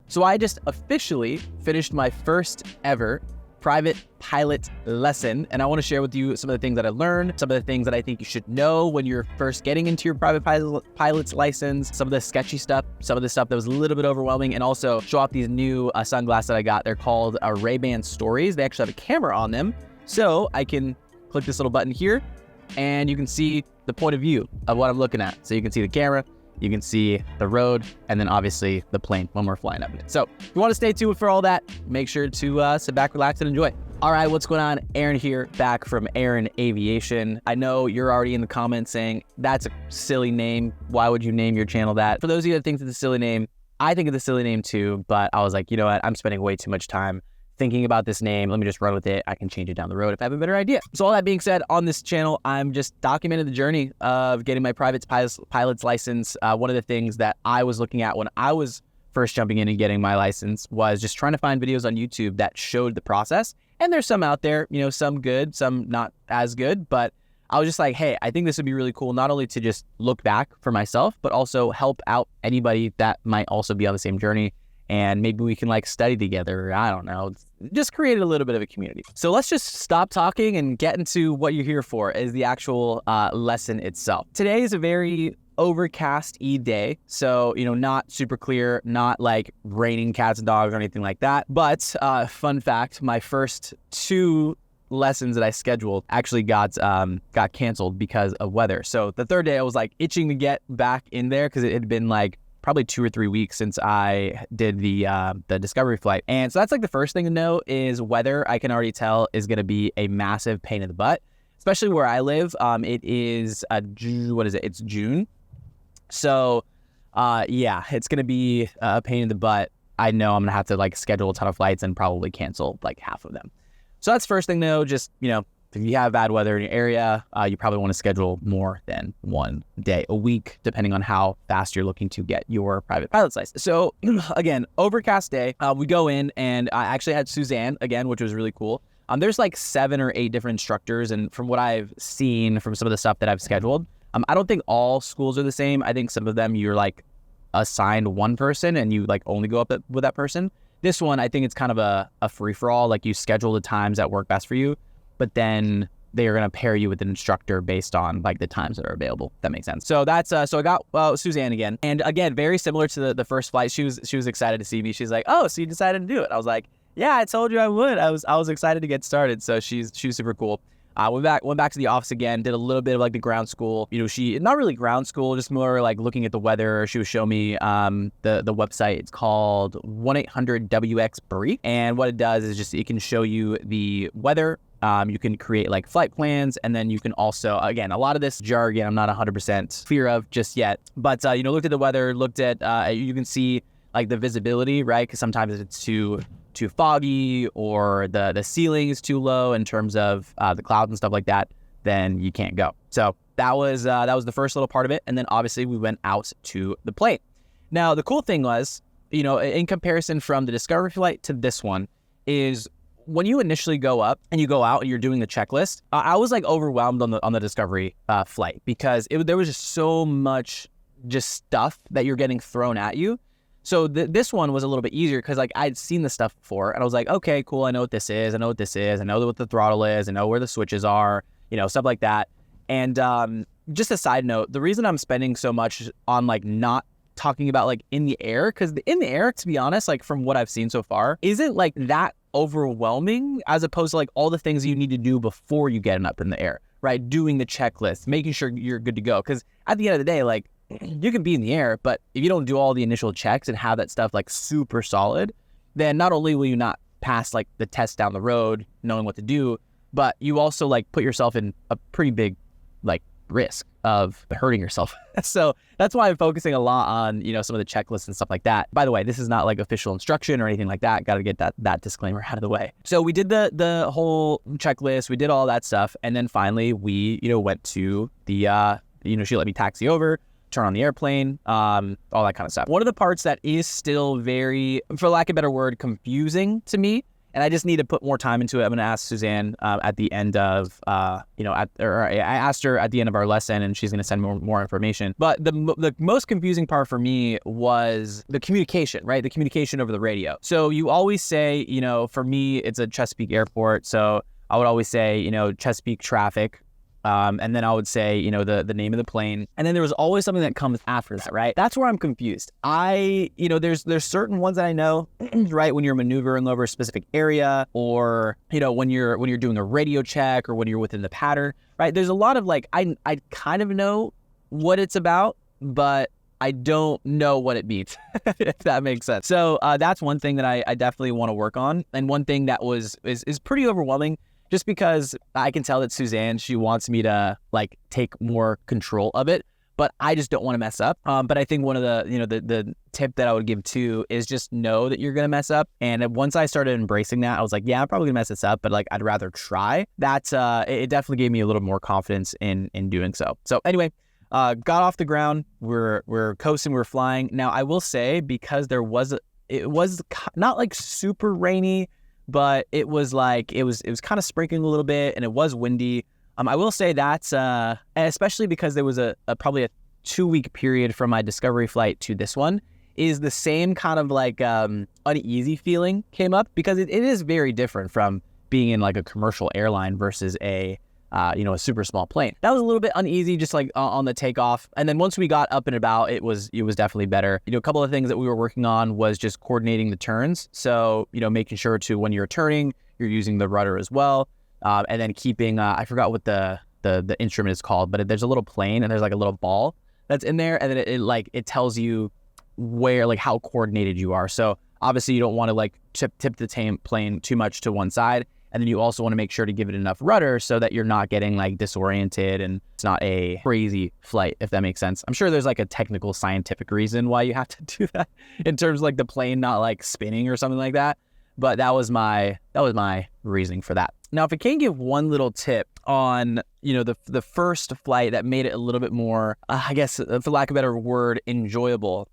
So I just officially finished my first ever private pilot lesson, and I want to share with you some of the things that I learned, some of the things that I think you should know when you're first getting into your private pilot's license, some of the sketchy stuff, some of the stuff that was a little bit overwhelming, and also show off these new sunglasses that I got. They're called Ray-Ban Stories. They actually have a camera on them, so I can click this little button here, and you can see the point of view of what I'm looking at. So you can see the camera, you can see the road, and then obviously the plane when we're flying up in it. So if you want to stay tuned for all that, make sure to sit back, relax, and enjoy. All right, what's going on? Aaron here, back from Aaron Aviation. I know you're already in the comments saying, that's a silly name. Why would you name your channel that? For those of you that think it's a silly name, I think it's a silly name too, but I was like, you know what? I'm spending way too much time thinking about this name. Let me just run with it. I can change it down the road if I have a better idea. So all that being said, on this channel, I'm just documenting the journey of getting my private pilot's license. One of the things that I was looking at when I was first jumping in and getting my license was just trying to find videos on YouTube that showed the process. And there's some out there, you know, some good, some not as good, but I was just like, hey, I think this would be really cool, not only to just look back for myself, but also help out anybody that might also be on the same journey. And maybe we can like study together. I don't know, just create a little bit of a community. So let's just stop talking and get into what you're here for, is the actual lesson itself. Today is a very overcast-y day. So, you know, not super clear, not like raining cats and dogs or anything like that. But fun fact, my first 2 lessons that I scheduled actually got canceled because of weather. So the third day I was like itching to get back in there because it had been like probably 2 or 3 weeks since I did the discovery flight. And so that's like the first thing to know is weather. I can already tell is going to be a massive pain in the butt, especially where I live. It is what is it? It's June. So yeah, it's going to be a pain in the butt. I know I'm going to have to like schedule a ton of flights and probably cancel like half of them. So that's first thing to know. Just, you know, if you have bad weather in your area, you probably want to schedule more than 1 day a week, depending on how fast you're looking to get your private pilot's license. So again, overcast day, we go in, and I actually had Suzanne again, which was really cool. There's like 7 or 8 different instructors, and from what I've seen from some of the stuff that I've scheduled, I don't think all schools are the same. I think some of them you're like assigned one person and you like only go up with that person. This one, I think it's kind of a free-for-all, like you schedule the times that work best for you, but then they are going to pair you with an instructor based on like the times that are available. That makes sense. So that's so I got Suzanne again, and again, very similar to the first flight. She was excited to see me. She's like, "Oh, so you decided to do it?" I was like, "Yeah, I told you I would." I was excited to get started. So she's super cool. Went back to the office again, did a little bit of like the ground school. You know, she not really ground school, just more like looking at the weather. She would show me the website. It's called 1-800-WX-BRIEF, and what it does is just it can show you the weather. You can create like flight plans, and then you can also, again, a lot of this jargon I'm not 100% clear of just yet, but you know, looked at the weather, looked at you can see like the visibility, right? Because sometimes it's too foggy, or the ceiling is too low in terms of the clouds and stuff like that, then you can't go. So that was the first little part of it, and then obviously we went out to the plane. Now the cool thing was, you know, in comparison from the discovery flight to this one, is when you initially go up and you go out and you're doing the checklist, I was like overwhelmed on the discovery flight, because there was just so much just stuff that you're getting thrown at you. So this one was a little bit easier because like I'd seen the stuff before, and I was like, okay, cool. I know what this is. I know what this is. I know what the throttle is. I know where the switches are, you know, stuff like that. And just a side note, the reason I'm spending so much on like not talking about like in the air, because in the air, to be honest, like from what I've seen so far, isn't like that overwhelming as opposed to like all the things you need to do before you get up in the air, right? Doing the checklist, making sure you're good to go. Because at the end of the day, like you can be in the air, but if you don't do all the initial checks and have that stuff like super solid, then not only will you not pass like the test down the road knowing what to do, but you also like put yourself in a pretty big like risk of hurting yourself. So that's why I'm focusing a lot on, you know, some of the checklists and stuff like that. By the way, this is not like official instruction or anything like that. Got to get that disclaimer out of the way. So we did the whole checklist. We did all that stuff. And then finally we, you know, went to the, you know, she let me taxi over, turn on the airplane, all that kind of stuff. One of the parts that is still very, for lack of a better word, confusing to me And I just need to put more time into it. I'm going to ask Suzanne at the end of, I asked her at the end of our lesson, and she's going to send more information. But the most confusing part for me was the communication, right? The communication over the radio. So you always say, for me, it's a Chesapeake Airport. So I would always say, Chesapeake traffic. And then I would say, the name of the plane. And then there was always something that comes after that, right? That's where I'm confused. There's certain ones that I know, right? When you're maneuvering over a specific area, or, when you're doing a radio check, or when you're within the pattern, right? There's a lot of I kind of know what it's about, but I don't know what it means, if that makes sense. So that's one thing that I definitely want to work on. And one thing that is pretty overwhelming, just because I can tell that Suzanne, she wants me to take more control of it, but I just don't want to mess up. But I think one of the tip that I would give too is just know that you're going to mess up. And once I started embracing that, I was like, yeah, I'm probably gonna mess this up, but I'd rather try. That's it definitely gave me a little more confidence in doing so. So anyway, got off the ground, we're coasting, we're flying. Now I will say, because it was not super rainy, but it was kind of sprinkling a little bit, and it was windy. I will say that's especially because there was probably a 2-week period from my discovery flight to this one, is the same kind of uneasy feeling came up, because it is very different from being in a commercial airline versus a super small plane. That was a little bit uneasy, just on the takeoff. And then once we got up and about, it was definitely better. A couple of things that we were working on was just coordinating the turns. So, making sure to, when you're turning, you're using the rudder as well. And then keeping, I forgot what the instrument is called, but there's a little plane, and there's a little ball that's in there. And then it tells you where, how coordinated you are. So obviously you don't want to tip the plane too much to one side. And then you also want to make sure to give it enough rudder so that you're not getting disoriented, and it's not a crazy flight, if that makes sense. I'm sure there's a technical scientific reason why you have to do that, in terms of the plane not spinning or something like that. But that was my reasoning for that. Now, if I can give one little tip on, the first flight that made it a little bit more, I guess, for lack of a better word, enjoyable,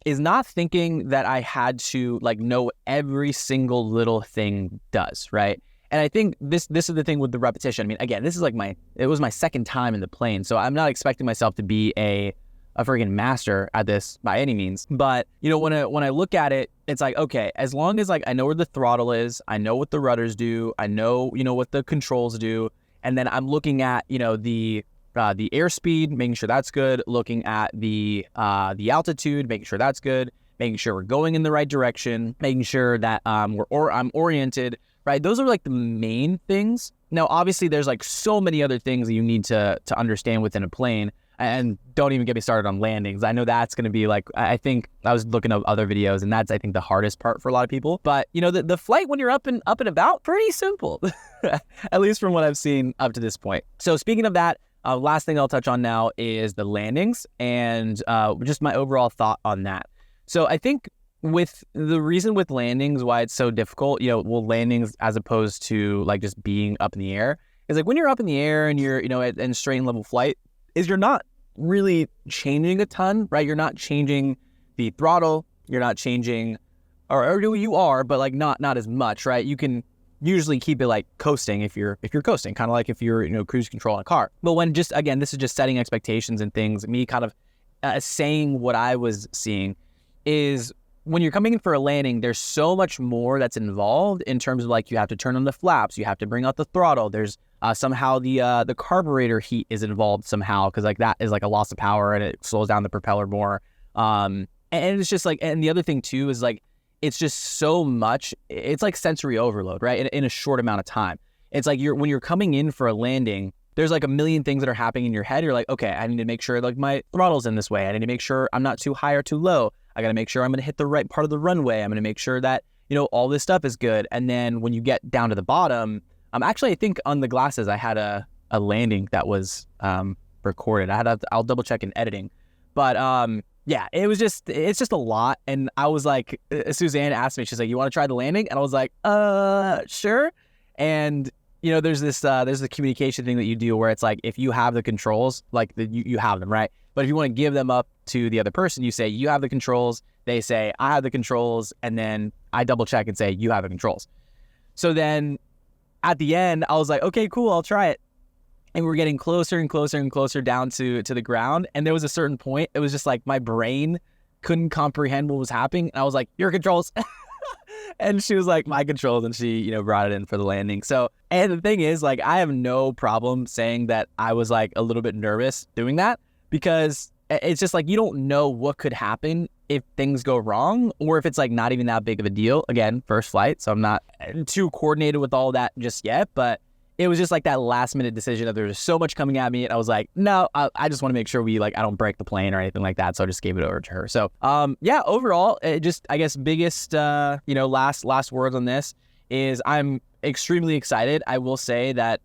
is not thinking that I had to know every single little thing does, right? And I think this is the thing with the repetition. I mean, again, this is it was my second time in the plane, so I'm not expecting myself to be a friggin' master at this by any means. But when I look at it, it's okay, as long as I know where the throttle is, I know what the rudders do, I know what the controls do, and then I'm looking at the airspeed, making sure that's good, looking at the altitude, making sure that's good, making sure we're going in the right direction, making sure that I'm oriented, right? Those are the main things. Now, obviously, there's so many other things that you need to understand within a plane, and don't even get me started on landings. I know that's going to be I think I was looking at other videos, and that's, I think, the hardest part for a lot of people. But the flight when you're up and about, pretty simple, at least from what I've seen up to this point. So speaking of that, last thing I'll touch on now is the landings, and just my overall thought on that. So I think with the reason with landings, why it's so difficult, landings as opposed to just being up in the air, is when you're up in the air and you're, at straight and level flight, is you're not really changing a ton, right? You're not changing the throttle, you're not changing, or you are, but not as much, right? You can usually keep it coasting if you're coasting, kind of if you're cruise control on a car. But when this is just setting expectations and things, me kind of saying what I was seeing is, when you're coming in for a landing, there's so much more that's involved in terms of you have to turn on the flaps, you have to bring out the throttle. There's somehow the carburetor heat is involved somehow, because that is a loss of power, and it slows down the propeller more. And it's just and the other thing too is it's just so much. It's sensory overload, right? In a short amount of time. It's when you're coming in for a landing, there's a million things that are happening in your head. You're okay, I need to make sure my throttle's in this way. I need to make sure I'm not too high or too low. I got to make sure I'm going to hit the right part of the runway. I'm going to make sure that, all this stuff is good. And then when you get down to the bottom, actually, I think on the glasses, I had a landing that was recorded. I'll double check in editing. But yeah, it's just a lot. And I was Suzanne asked me, she's you want to try the landing? And I was sure. And there's the communication thing that you do where it's if you have the controls, you have them, right? But if you want to give them up to the other person, you say, you have the controls. They say, I have the controls. And then I double check and say, you have the controls. So then at the end, I was like, okay, cool, I'll try it. And we're getting closer and closer and closer down to the ground. And there was a certain point, it was just like my brain couldn't comprehend what was happening. And I was like, your controls. And she was like, my controls. And she, brought it in for the landing. So, and the thing is, like, I have no problem saying that I was like a little bit nervous doing that, because it's just like, you don't know what could happen if things go wrong, or if it's like not even that big of a deal. Again, first flight, so I'm not too coordinated with all that just yet, but it was just like that last minute decision of there's so much coming at me, and I was like, no, I just want to make sure I don't break the plane or anything like that. So I just gave it over to her. So yeah, overall, it just, I guess, biggest last words on this is I'm extremely excited. I will say that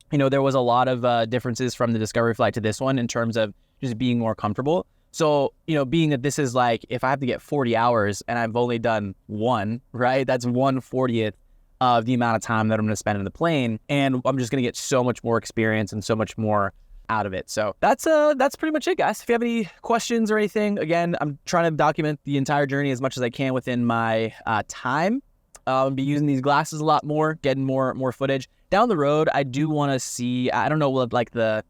there was a lot of differences from the Discovery flight to this one in terms of just being more comfortable. So, being that this is like, if I have to get 40 hours and I've only done one, right? That's 1/40th of the amount of time that I'm going to spend in the plane. And I'm just going to get so much more experience and so much more out of it. So that's pretty much it, guys. If you have any questions or anything, again, I'm trying to document the entire journey as much as I can within my time. I'll be using these glasses a lot more, getting more footage. Down the road, I do want to see, I don't know, because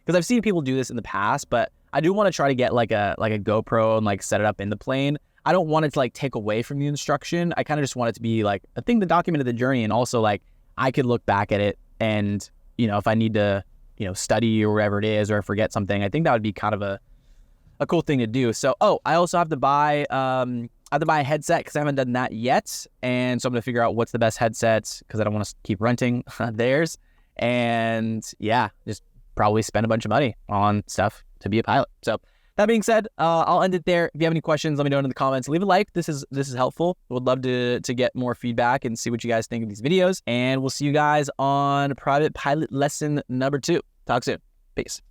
I've seen people do this in the past, but I do want to try to get like a GoPro and like set it up in the plane. I don't want it to like take away from the instruction. I kind of just want it to be like a thing that documented the journey, and also like I could look back at it and, if I need to, study or whatever it is, or forget something, I think that would be kind of a cool thing to do. So, I also have to buy a headset because I haven't done that yet. And so I'm going to figure out what's the best headset, because I don't want to keep renting theirs. And yeah, just probably spend a bunch of money on stuff to be a pilot. So that being said, I'll end it there. If you have any questions, let me know in the comments. Leave a like. This is helpful. Would love to get more feedback and see what you guys think of these videos. And we'll see you guys on private pilot lesson number 2. Talk soon. Peace.